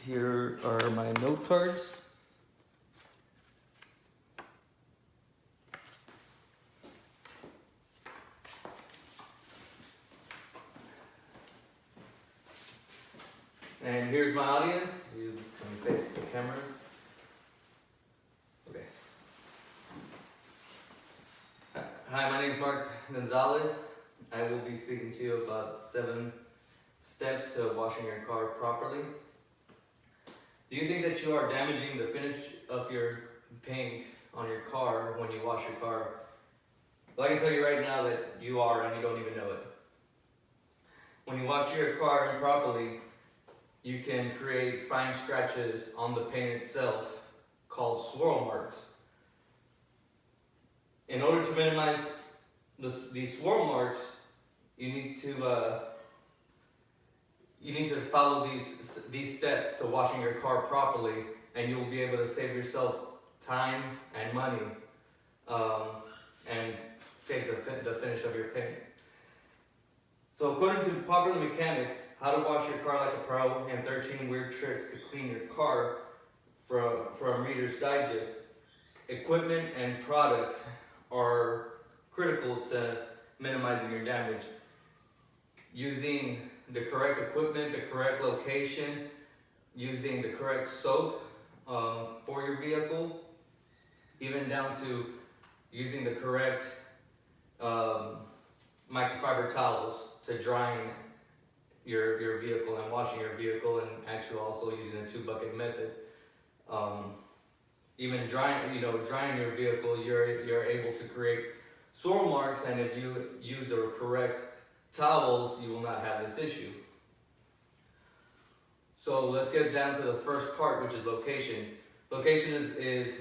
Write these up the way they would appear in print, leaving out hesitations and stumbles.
Here are my note cards. And here's my audience. You can face the cameras. Okay. Hi, my name is Gonzalez. I will be speaking to you about 7 steps to washing your car properly. Do you think that you are damaging the finish of your paint on your car when you wash your car? Well, I can tell you right now that you are, and you don't even know it. When you wash your car improperly, you can create fine scratches on the paint itself called swirl marks. In order to minimize these swirl marks, you need to follow these steps to washing your car properly, and you will be able to save yourself time and money, and save the finish of your paint. So according to Popular Mechanics, How to Wash Your Car Like a Pro and 13 Weird Tricks to Clean Your Car from Reader's Digest, equipment and products are critical to minimizing your damage. Using the correct equipment, the correct location, using the correct soap for your vehicle, even down to using the correct microfiber towels to drying your vehicle and washing your vehicle, and actually also using a 2-bucket method. Even drying your vehicle, you're able to create swirl marks, and if you use the correct towels, you will not have this issue. So let's get down to the first part, which is location. Location is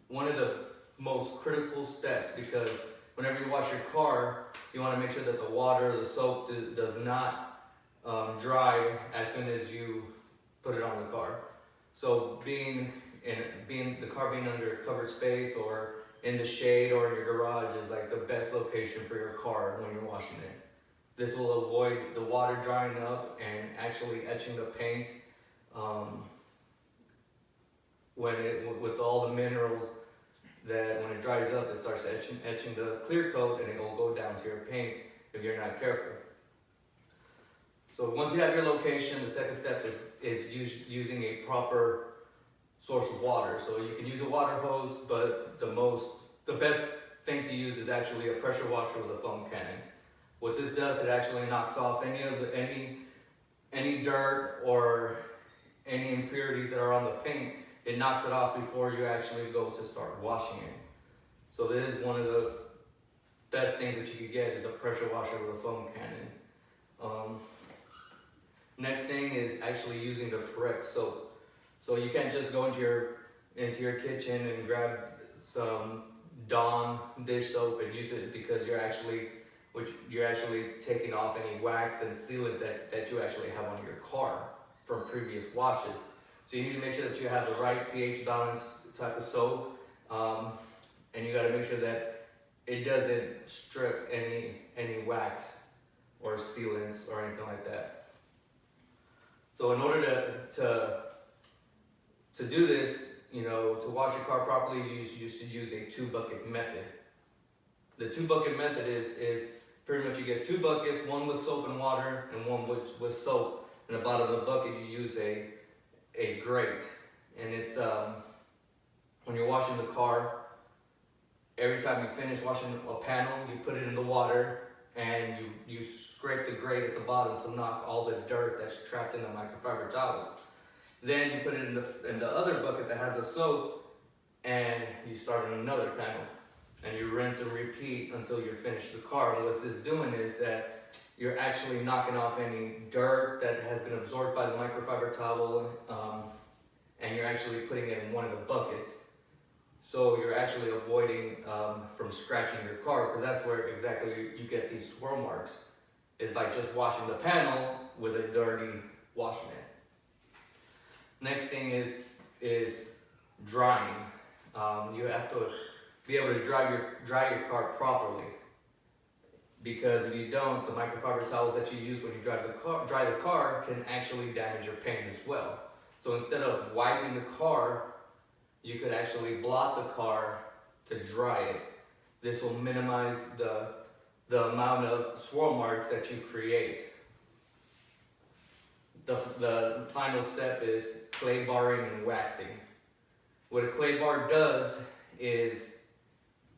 one of the most critical steps, because whenever you wash your car, you want to make sure that the water, the soap does not dry as soon as you put it on the car. So the car being under a covered space or in the shade or in your garage is like the best location for your car when you're washing it. This will avoid the water drying up and actually etching the paint with all the minerals, that when it dries up, it starts etching the clear coat, and it will go down to your paint if you're not careful. So once you have your location, the second step is using a proper source of water. So you can use a water hose, but the best thing to use is actually a pressure washer with a foam cannon. What this does, it actually knocks off any dirt or any impurities that are on the paint. It knocks it off before you actually go to start washing it. So this is one of the best things that you could get, is a pressure washer with a foam cannon. Next thing is actually using the correct soap. So you can't just go into your kitchen and grab some Dawn dish soap and use it, because you're actually taking off any wax and sealant that you actually have on your car from previous washes. So you need to make sure that you have the right pH balance type of soap, and you got to make sure that it doesn't strip any wax or sealants or anything like that. So in order to do this, to wash your car properly, you should use a 2-bucket method. The 2-bucket method is pretty much you get 2 buckets, one with soap and water and one with soap. In the bottom of the bucket, you use a grate, and it's when you're washing the car, every time you finish washing a panel, you put it in the water and you scrape the grate at the bottom to knock all the dirt that's trapped in the microfiber towels. Then you put it in the other bucket that has the soap, and you start on another panel, and you rinse and repeat until you're finished the car. And what this is doing is that you're actually knocking off any dirt that has been absorbed by the microfiber towel, and you're actually putting it in one of the buckets. So you're actually avoiding from scratching your car, because that's where exactly you get these swirl marks, is by just washing the panel with a dirty wash mat. Next thing is drying. You have to be able to dry your car properly, because if you don't, the microfiber towels that you use when you dry the car can actually damage your paint as well. So instead of wiping the car, you could actually blot the car to dry it. This will minimize the amount of swirl marks that you create. The final step is clay barring and waxing. What a clay bar does is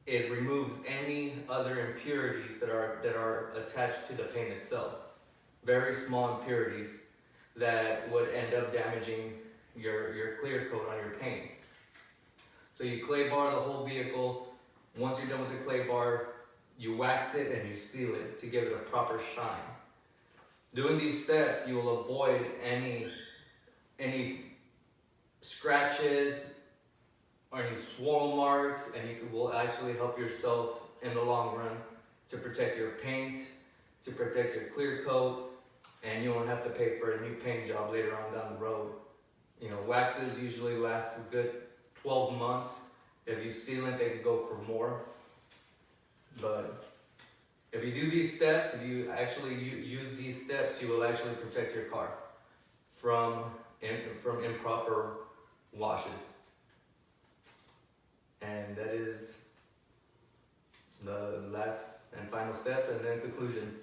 it removes any other impurities that are attached to the paint itself. Very small impurities that would end up damaging your clear coat on your paint. So you clay bar the whole vehicle. Once you're done with the clay bar, you wax it and you seal it to give it a proper shine. Doing these steps, you will avoid any scratches or any swirl marks, and you will actually help yourself in the long run to protect your paint, to protect your clear coat, and you won't have to pay for a new paint job later on down the road. You know, waxes usually last a good 12 months. If you seal it, they can go for more. But if you do these steps, if you actually use these steps, you will actually protect your car from improper washes. And that is the last and final step, and then conclusion.